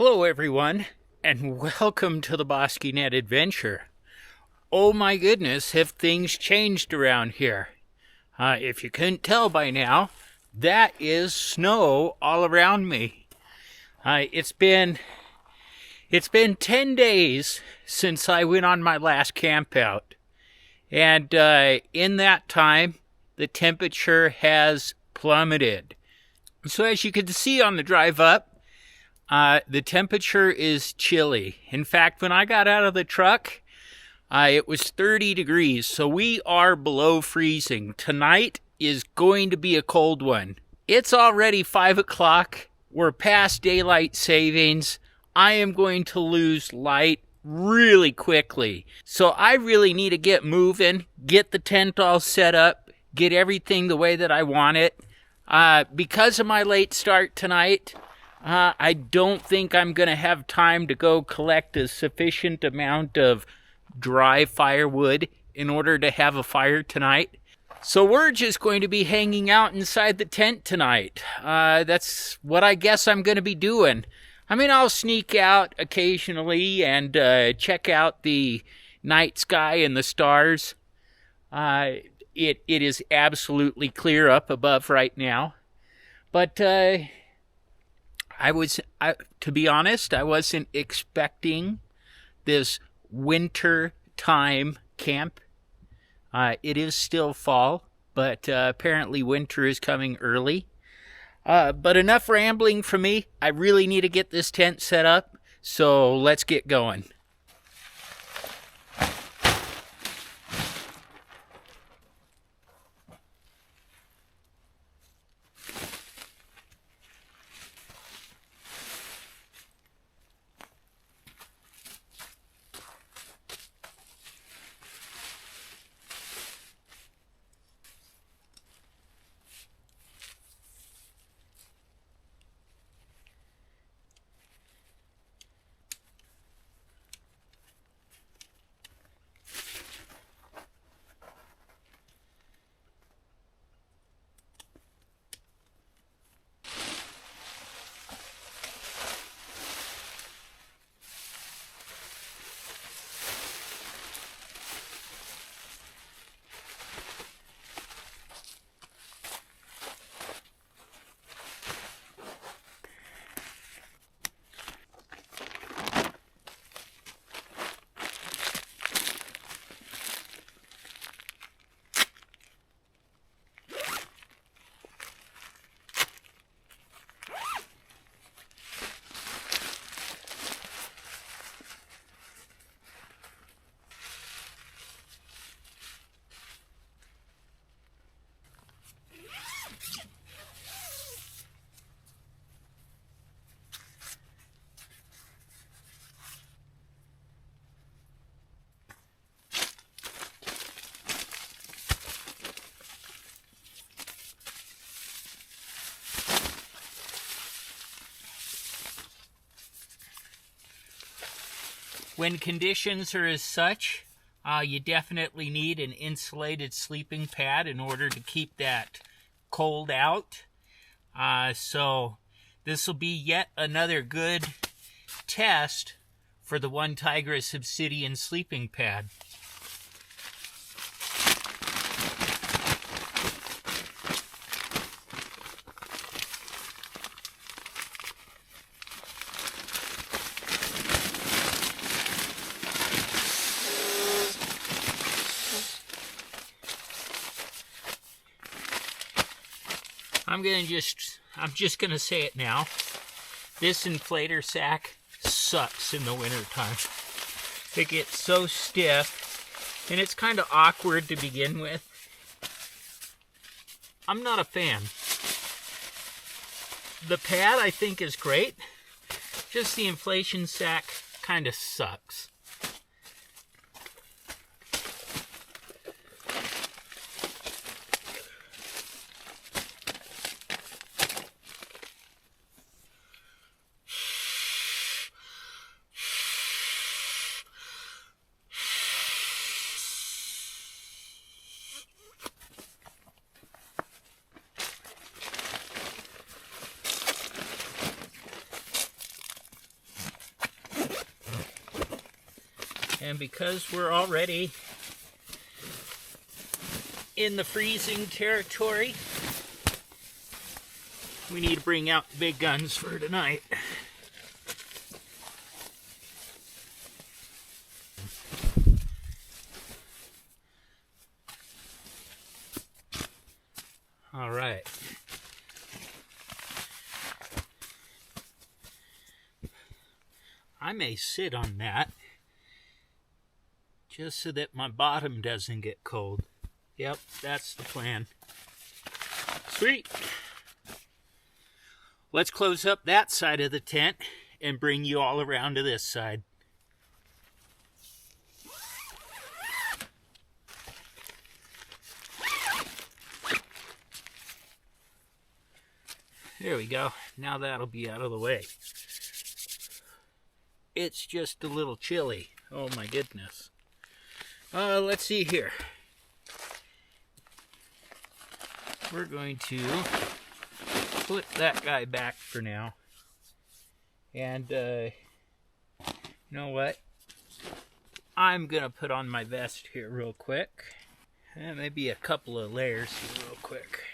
Hello everyone, and welcome to the BosqueeNet adventure. Oh my goodness, have things changed around here. If you couldn't tell by now, that is snow all around me. It's been 10 days since I went on my last camp out. And in that time, the temperature has plummeted. So as you can see on the drive up, the temperature is chilly. In fact, when I got out of the truck, it was 30 degrees, so we are below freezing. Tonight is going to be a cold one. It's already 5 o'clock. We're past daylight savings. I am going to lose light really quickly. So I really need to get moving, get the tent all set up, get everything the way that I want it. Because of my late start tonight, I don't think I'm going to have time to go collect a sufficient amount of dry firewood in order to have a fire tonight. So we're just going to be hanging out inside the tent tonight. That's what I guess I'm going to be doing. I mean, I'll sneak out occasionally and check out the night sky and the stars. It is absolutely clear up above right now. But to be honest, I wasn't expecting this winter time camp. It is still fall, but apparently winter is coming early. But enough rambling from me. I really need to get this tent set up, so let's get going. When conditions are as such, you definitely need an insulated sleeping pad in order to keep that cold out. So this will be yet another good test for the One Tigress Obsidian sleeping pad. I'm just gonna say it now. This inflator sack sucks in the wintertime. It gets so stiff, and it's kind of awkward to begin with. I'm not a fan. The pad, I think, is great. Just the inflation sack kind of sucks. And because we're already in the freezing territory, we need to bring out the big guns for tonight. All right. I may sit on that just so that my bottom doesn't get cold. Yep, that's the plan. Sweet. Let's close up that side of the tent and bring you all around to this side. There we go. Now that'll be out of the way. It's just a little chilly. Oh my goodness. Let's see here. We're going to put that guy back for now. And, you know what? I'm going to put on my vest here real quick. And maybe a couple of layers here real quick.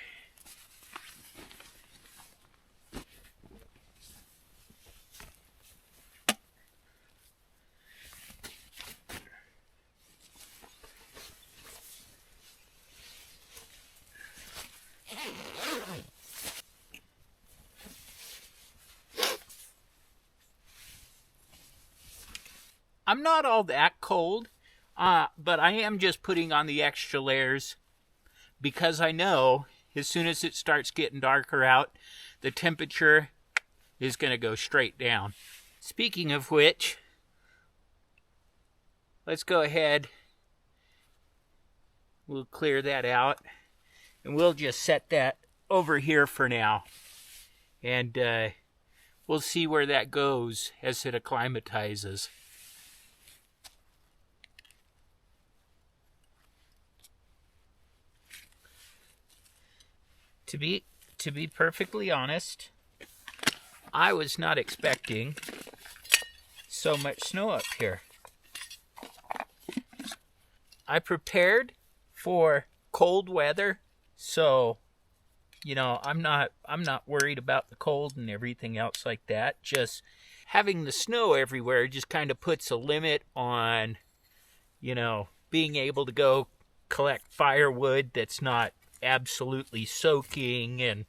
I'm not all that cold, but I am just putting on the extra layers because I know as soon as it starts getting darker out, the temperature is going to go straight down. Speaking of which, let's go ahead. We'll clear that out, and we'll just set that over here for now. And we'll see where that goes as it acclimatizes. To be perfectly honest, I was not expecting so much snow up here. I prepared for cold weather, so you know, I'm not worried about the cold and everything else like that. Just having the snow everywhere just kind of puts a limit on, you know, being able to go collect firewood that's not absolutely soaking and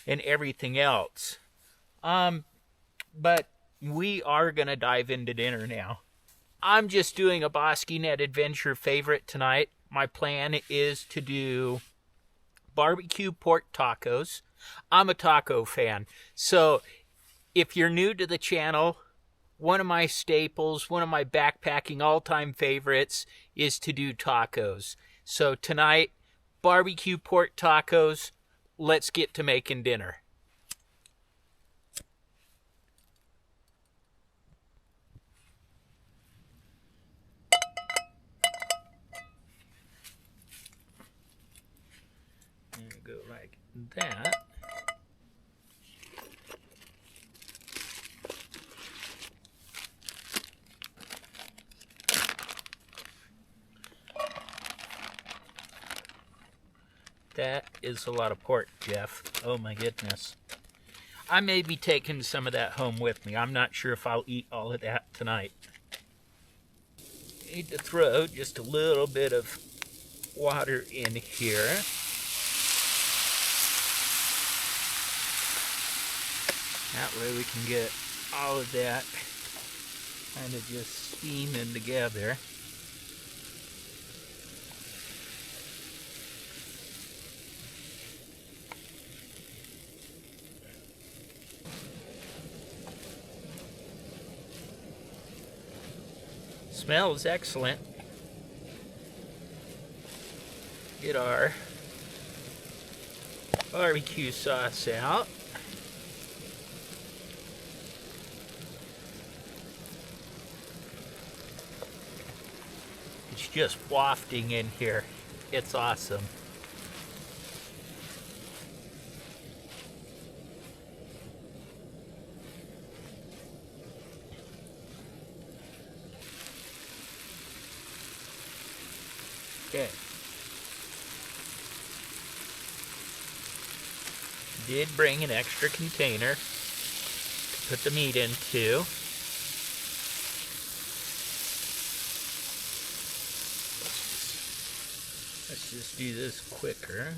everything else. But we are going to dive into dinner now. I'm just doing a BosqueeNet adventure favorite tonight. My plan is to do barbecue pork tacos. I'm a taco fan. So if you're new to the channel, one of my staples, one of my backpacking all-time favorites is to do tacos. So tonight, barbecue pork tacos. Let's get to making dinner. And go like that. That is a lot of pork, Jeff. Oh my goodness. I may be taking some of that home with me. I'm not sure if I'll eat all of that tonight. Need to throw just a little bit of water in here. That way we can get all of that kind of just steaming together. Smells excellent. Get our barbecue sauce out. It's just wafting in here. It's awesome. Okay. Did bring an extra container to put the meat into. Let's just do this quicker.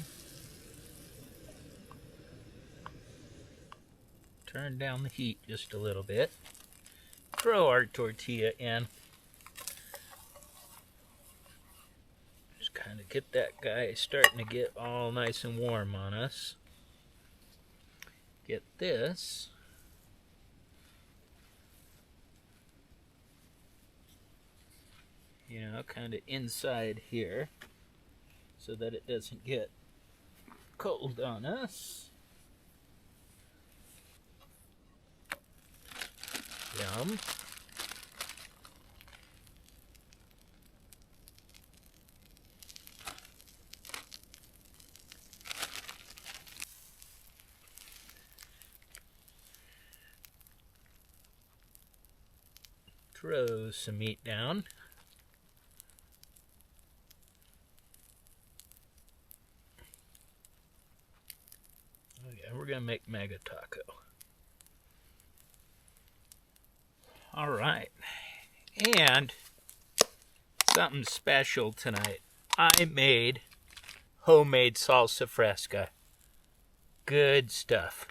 Turn down the heat just a little bit. Throw our tortilla in. Just kind of get that guy starting to get all nice and warm on us. Get this. You know, kind of inside here so that it doesn't get cold on us. Yum. Throw some meat down. Oh yeah, we're gonna make mega taco. All right, and something special tonight. I made homemade salsa fresca. Good stuff.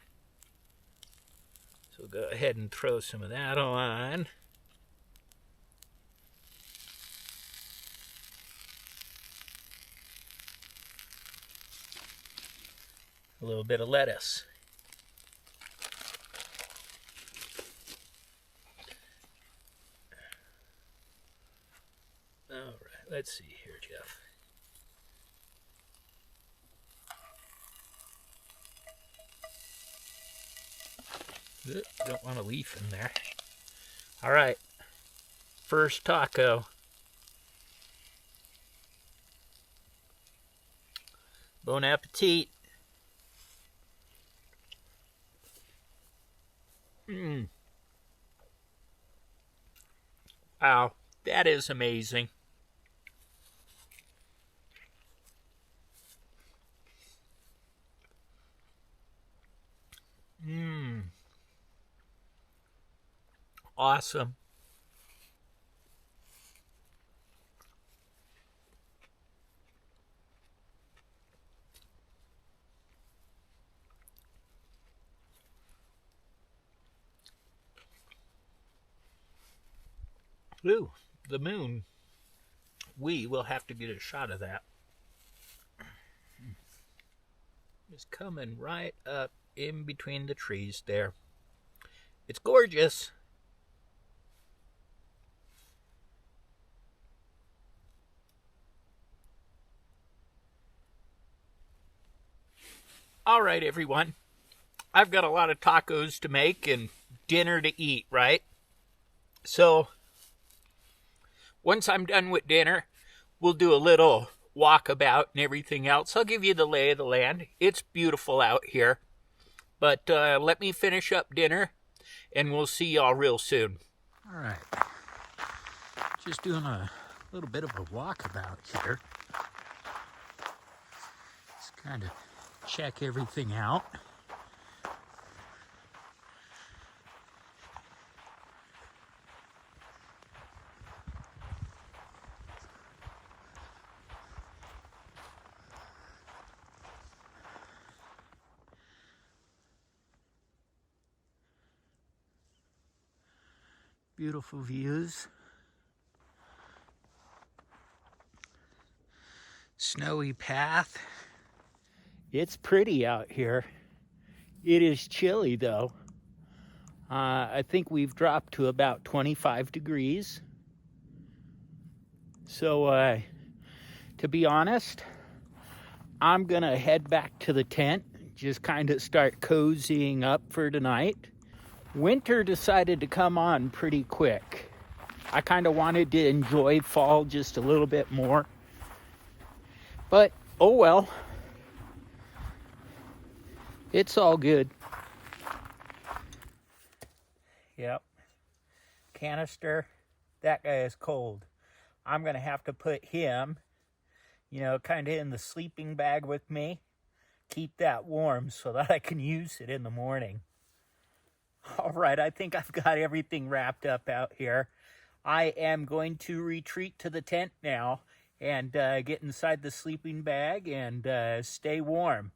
So we'll go ahead and throw some of that on. A little bit of lettuce. All right, let's see here, Jeff. Don't want a leaf in there. All right, first taco. Bon appetit. Wow, that is amazing. Awesome. Ooh, the moon. We will have to get a shot of that. It's coming right up in between the trees there. It's gorgeous. All right, everyone. I've got a lot of tacos to make and dinner to eat, right? So, once I'm done with dinner, we'll do a little walkabout and everything else. I'll give you the lay of the land. It's beautiful out here. But let me finish up dinner, and we'll see y'all real soon. All right. Just doing a little bit of a walkabout here. Just kind of check everything out. Beautiful views. Snowy path. It's pretty out here. It is chilly though. I think we've dropped to about 25 degrees. So to be honest, I'm gonna head back to the tent, just kind of start cozying up for tonight. Winter decided to come on pretty quick. I kind of wanted to enjoy fall just a little bit more. But, oh well. It's all good. Yep. Canister. That guy is cold. I'm going to have to put him kind of in the sleeping bag with me. Keep that warm so that I can use it in the morning. All right, I think I've got everything wrapped up out here. I am going to retreat to the tent now and get inside the sleeping bag and stay warm.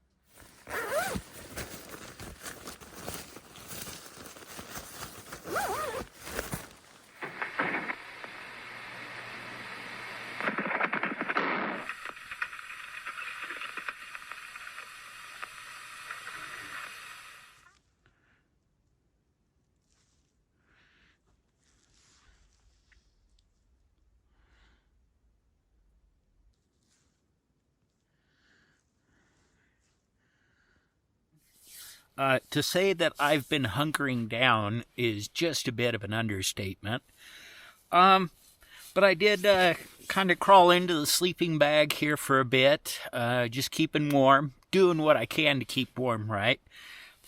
To say that I've been hunkering down is just a bit of an understatement. But I did kind of crawl into the sleeping bag here for a bit, just keeping warm, doing what I can to keep warm, right?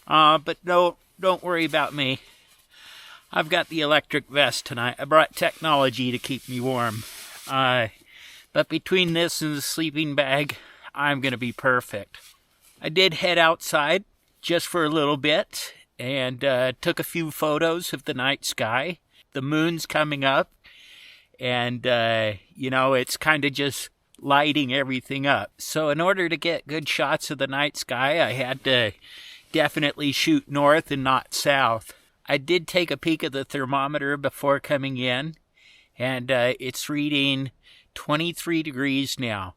But no, don't worry about me. I've got the electric vest tonight. I brought technology to keep me warm. But between this and the sleeping bag, I'm going to be perfect. I did head outside just for a little bit and took a few photos of the night sky. The moon's coming up, and, it's kind of just lighting everything up. So in order to get good shots of the night sky, I had to definitely shoot north and not south. I did take a peek at the thermometer before coming in, and it's reading 23 degrees now.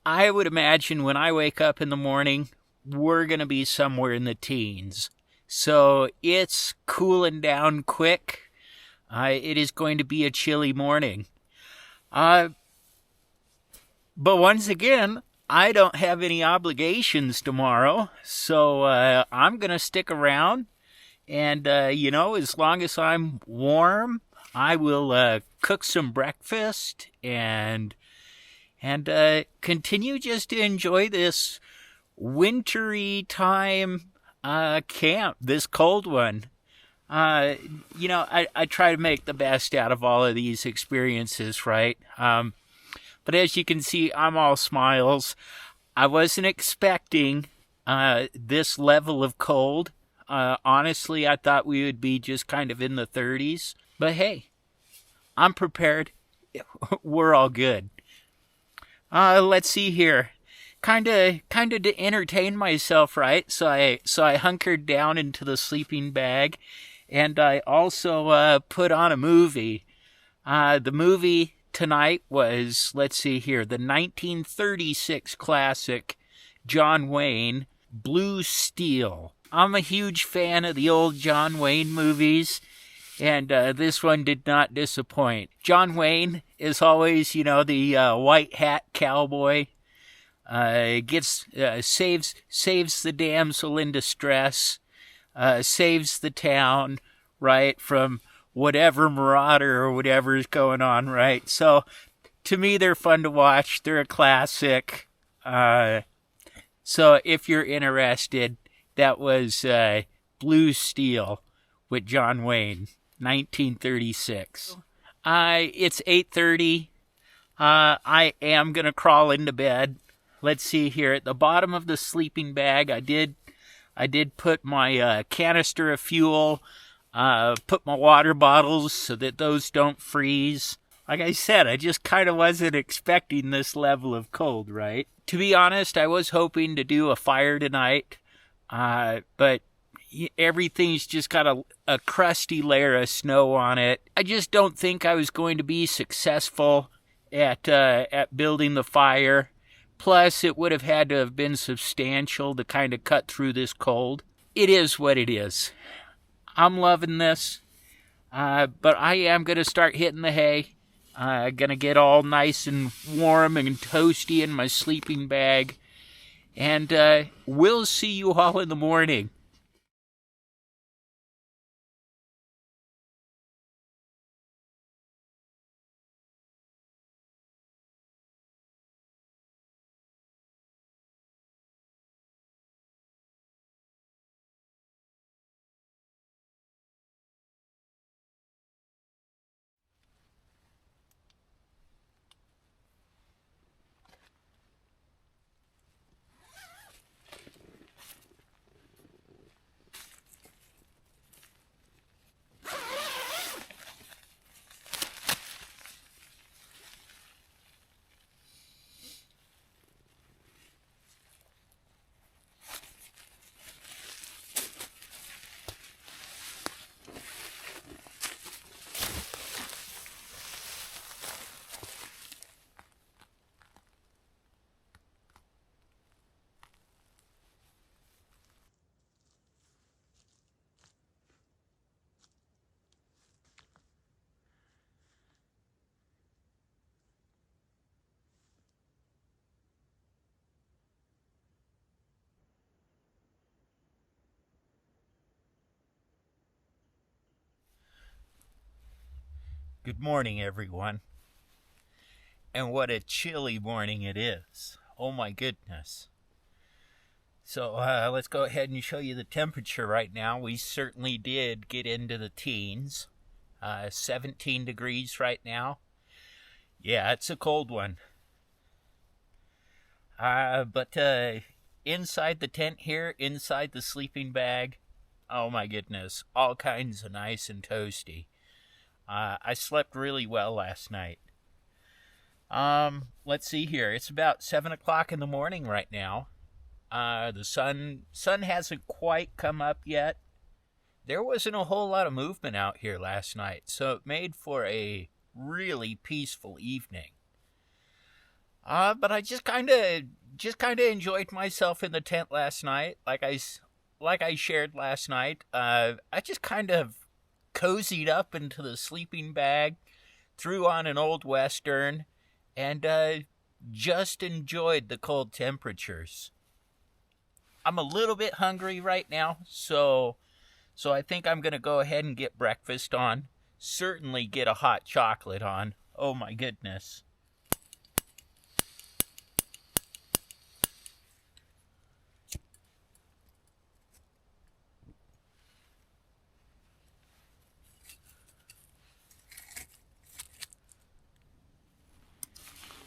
I would imagine when I wake up in the morning, we're going to be somewhere in the teens. So it's cooling down quick. It is going to be a chilly morning. But once again, I don't have any obligations tomorrow, so I'm going to stick around. And, as long as I'm warm, I will cook some breakfast and continue just to enjoy this wintry time camp, this cold one. I try to make the best out of all of these experiences, right? But as you can see, I'm all smiles. I wasn't expecting this level of cold. Honestly, I thought we would be just kind of in the 30s. But hey, I'm prepared. We're all good. Let's see here. Kind of to entertain myself, right? So I hunkered down into the sleeping bag, and I also put on a movie. The movie tonight was, let's see here, the 1936 classic John Wayne, Blue Steel. I'm a huge fan of the old John Wayne movies, and this one did not disappoint. John Wayne is always, the white hat cowboy. Saves the damsel in distress, saves the town, right, from whatever marauder or whatever is going on, right? So, to me, they're fun to watch. They're a classic. So, if you're interested, that was Blue Steel with John Wayne, 1936. It's 8:30. I am going to crawl into bed. Let's see here. At the bottom of the sleeping bag, I did put my canister of fuel, put my water bottles so that those don't freeze. Like I said, I just kind of wasn't expecting this level of cold, right? To be honest, I was hoping to do a fire tonight, but everything's just got a crusty layer of snow on it. I just don't think I was going to be successful at building the fire. Plus, it would have had to have been substantial to kind of cut through this cold. It is what it is. I'm loving this. But I am going to start hitting the hay. Going to get all nice and warm and toasty in my sleeping bag. And we'll see you all in the morning. Good morning, everyone. And what a chilly morning it is. Oh my goodness. So let's go ahead and show you the temperature right now. We certainly did get into the teens. 17 degrees right now. Yeah, it's a cold one. But inside the tent here, inside the sleeping bag, oh my goodness, all kinds of nice and toasty. I slept really well last night. Let's see here. It's about 7 o'clock in the morning right now. The sun hasn't quite come up yet. There wasn't a whole lot of movement out here last night, so it made for a really peaceful evening. But I just kind of enjoyed myself in the tent last night. Like I shared last night, I just kind of cozied up into the sleeping bag, threw on an old Western, and just enjoyed the cold temperatures. I'm a little bit hungry right now, so I think I'm going to go ahead and get breakfast on. Certainly get a hot chocolate on. Oh my goodness.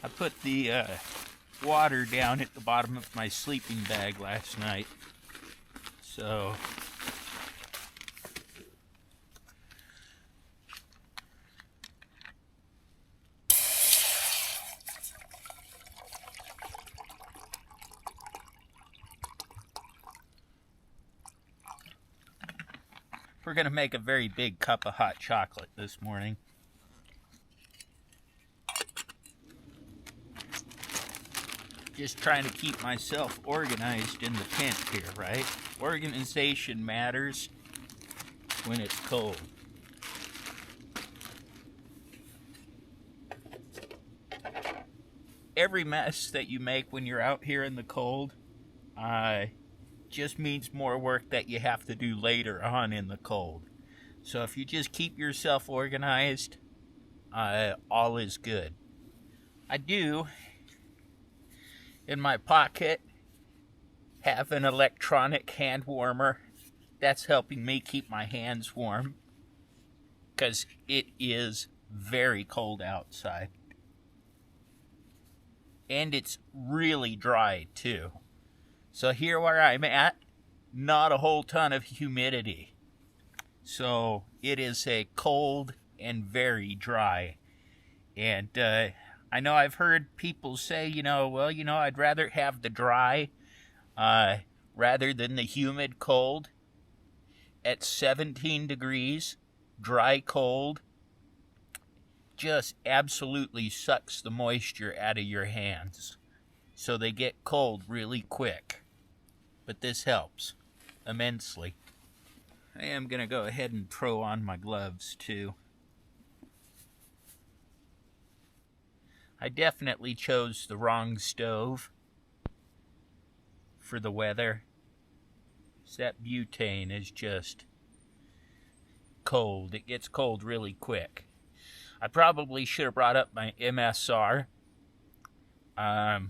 I put the water down at the bottom of my sleeping bag last night. So we're going to make a very big cup of hot chocolate this morning. Just trying to keep myself organized in the tent here, right? Organization matters when it's cold. Every mess that you make when you're out here in the cold just means more work that you have to do later on in the cold. So if you just keep yourself organized, all is good. I do, in my pocket, have an electronic hand warmer. That's helping me keep my hands warm, because it is very cold outside. And it's really dry too. So here where I'm at, not a whole ton of humidity. So it is a cold and very dry. And I know I've heard people say, I'd rather have the dry rather than the humid cold. At 17 degrees, dry cold just absolutely sucks the moisture out of your hands. So they get cold really quick. But this helps immensely. I am going to go ahead and throw on my gloves too. I definitely chose the wrong stove for the weather. That butane is just cold. It gets cold really quick. I probably should have brought up my MSR, the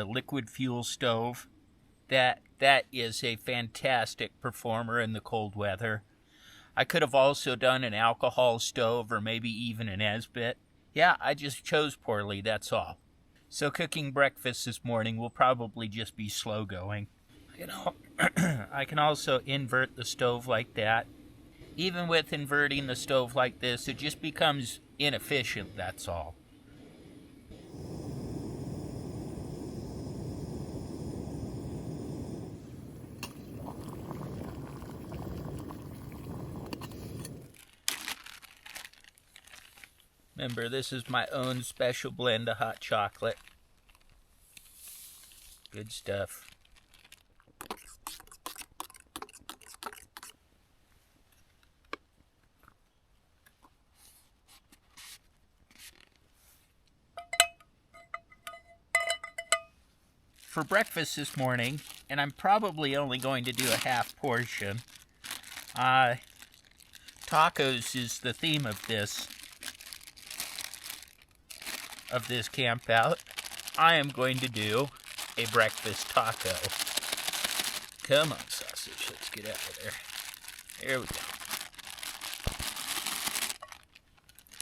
liquid fuel stove. That is a fantastic performer in the cold weather. I could have also done an alcohol stove or maybe even an Esbit. Yeah, I just chose poorly, that's all. So cooking breakfast this morning will probably just be slow going. I can also invert the stove like that. Even with inverting the stove like this, it just becomes inefficient, that's all. Remember, this is my own special blend of hot chocolate. Good stuff. For breakfast this morning, and I'm probably only going to do a half portion, Tacos is the theme of this camp out. I am going to do a breakfast taco. Come on, sausage, let's get out of there. There we go.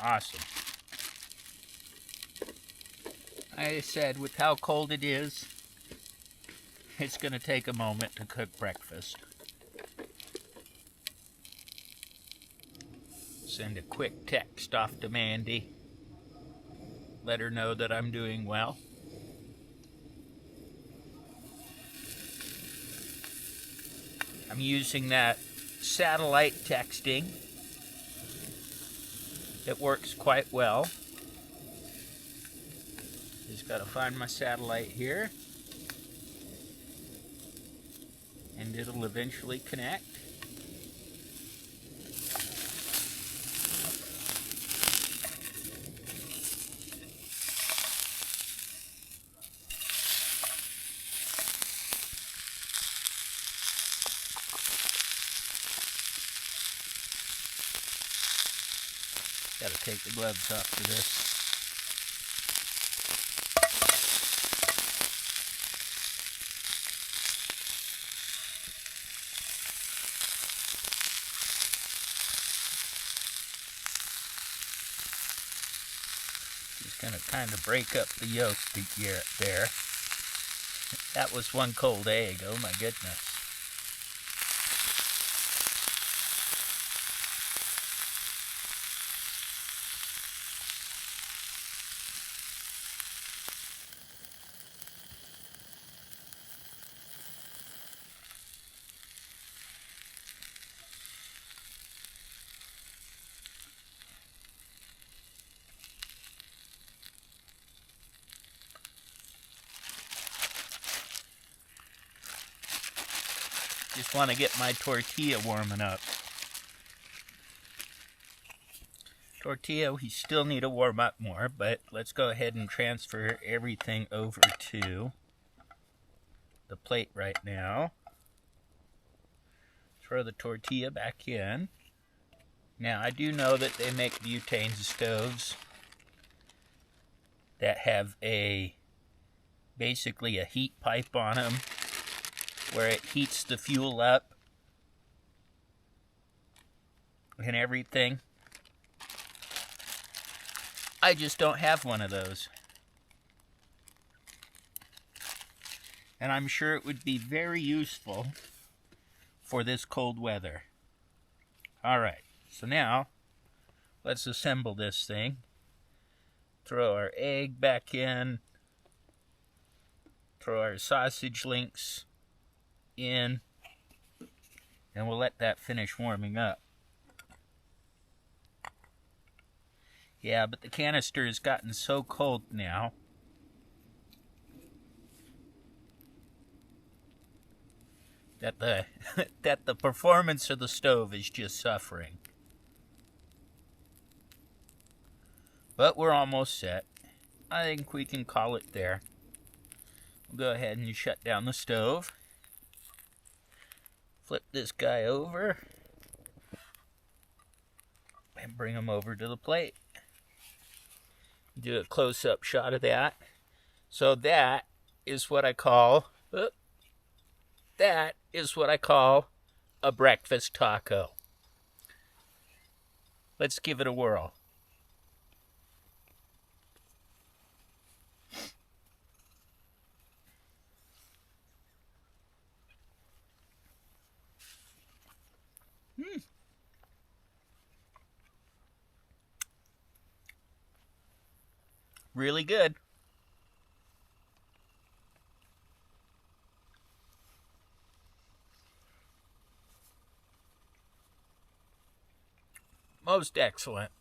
Awesome. I said, with how cold it is, it's going to take a moment to cook breakfast. Send a quick text off to Mandy. Let her know that I'm doing well. I'm using that satellite texting. It works quite well. Just gotta find my satellite here. And it'll eventually connect. Gotta take the gloves off for this. Just gonna kind of break up the yolk there. That was one cold egg, oh my goodness. Just want to get my tortilla warming up. Tortilla, we still need to warm up more, but let's go ahead and transfer everything over to the plate right now. Throw the tortilla back in. Now, I do know that they make butane stoves that have basically a heat pipe on them, where it heats the fuel up and everything. I just don't have one of those. And I'm sure it would be very useful for this cold weather. Alright, so now let's assemble this thing. Throw our egg back in. Throw our sausage links in, and we'll let that finish warming up. Yeah, but the canister has gotten so cold now that the performance of the stove is just suffering. But we're almost set. I think we can call it there. We'll go ahead and shut down the stove. Flip this guy over and bring him over to the plate. Do a close-up shot of that. So that is what I call a breakfast taco. Let's give it a whirl. Really good. Most excellent.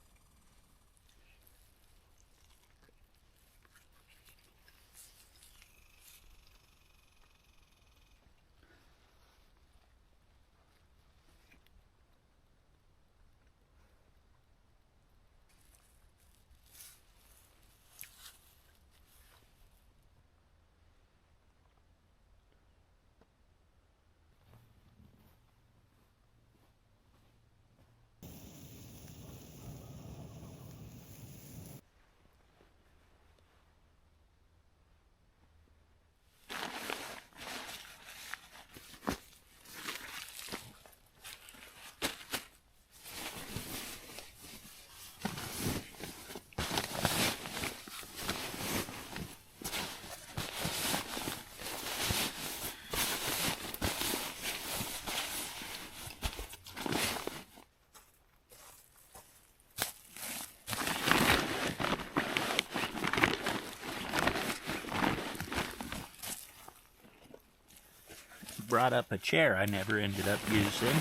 have brought up a chair I never ended up using.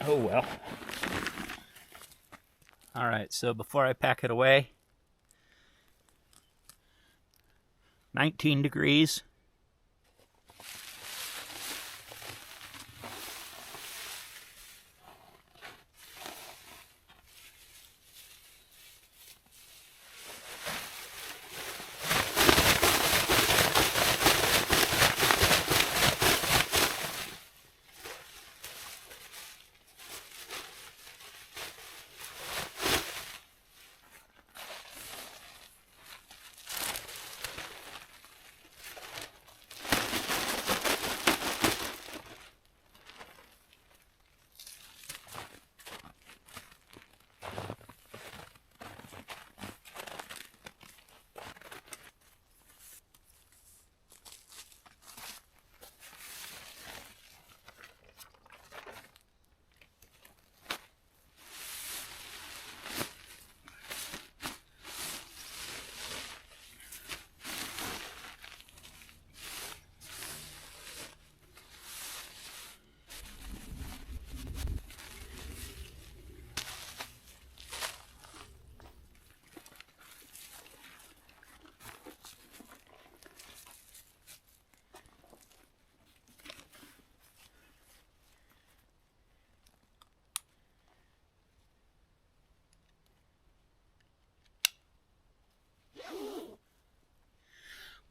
Oh well. Alright, so before I pack it away, 19 degrees.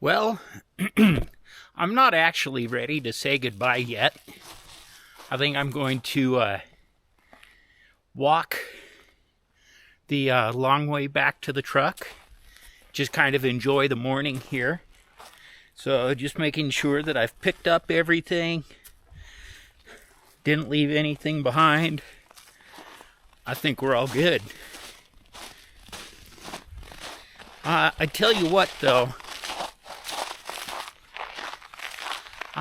Well, I'm not actually ready to say goodbye yet. I think I'm going to walk the long way back to the truck. Just kind of enjoy the morning here. So just making sure that I've picked up everything. Didn't leave anything behind. I think we're all good. I tell you what though.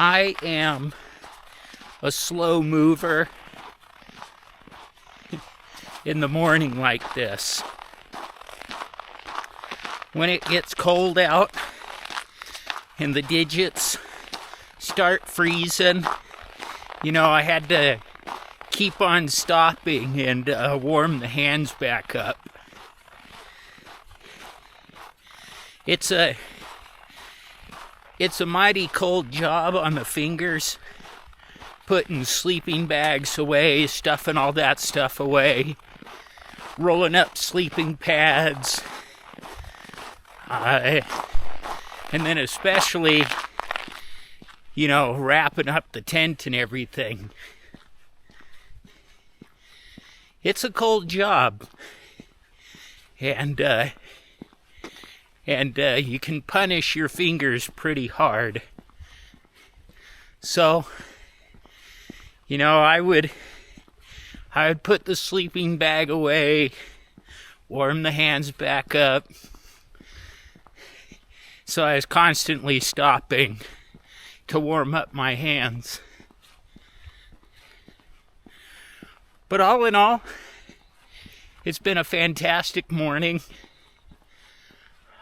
I am a slow mover in the morning like this. When it gets cold out and the digits start freezing, you know, I had to keep on stopping and warm the hands back up. It's a mighty cold job on the fingers, putting sleeping bags away, stuffing all that stuff away, rolling up sleeping pads, and then especially, you know, wrapping up the tent and everything. It's a cold job, and you can punish your fingers pretty hard. So, you know, I would put the sleeping bag away, warm the hands back up. So I was constantly stopping to warm up my hands. But all in all, it's been a fantastic morning.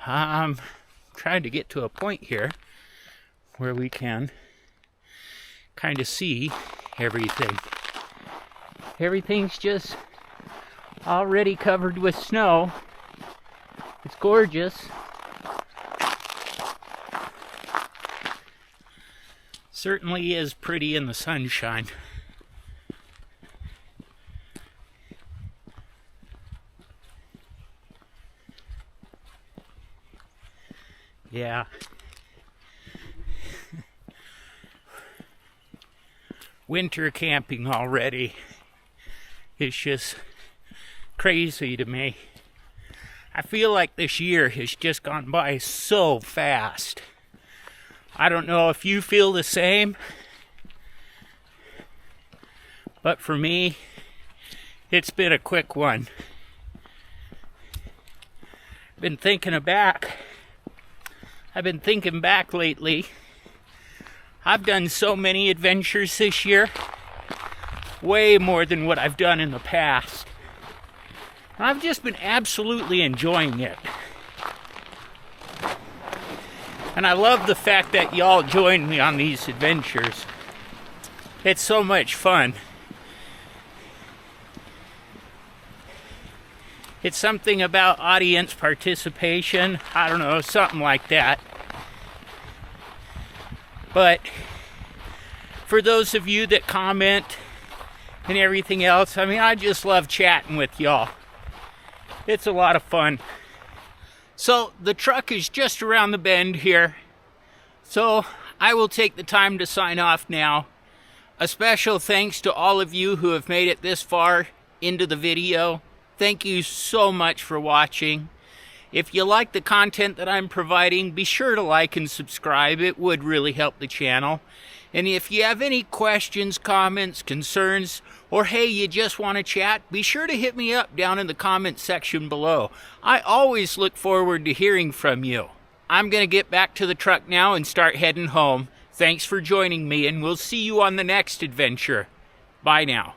I'm trying to get to a point here where we can kind of see everything. Everything's just already covered with snow. It's gorgeous. Certainly is pretty in the sunshine. Yeah. Winter camping already is just crazy to me. I feel like this year has just gone by so fast. I don't know if you feel the same, but for me, it's been a quick one. I've been thinking back lately. I've done so many adventures this year, way more than what I've done in the past. And I've just been absolutely enjoying it. And I love the fact that y'all join me on these adventures. It's so much fun. It's something about audience participation. I don't know, something like that. But for those of you that comment and everything else, I mean, I just love chatting with y'all. It's a lot of fun. So the truck is just around the bend here. So I will take the time to sign off now. A special thanks to all of you who have made it this far into the video. Thank you so much for watching. If you like the content that I'm providing, be sure to like and subscribe. It would really help the channel. And if you have any questions, comments, concerns, or hey, you just want to chat, be sure to hit me up down in the comment section below. I always look forward to hearing from you. I'm going to get back to the truck now and start heading home. Thanks for joining me, and we'll see you on the next adventure. Bye now.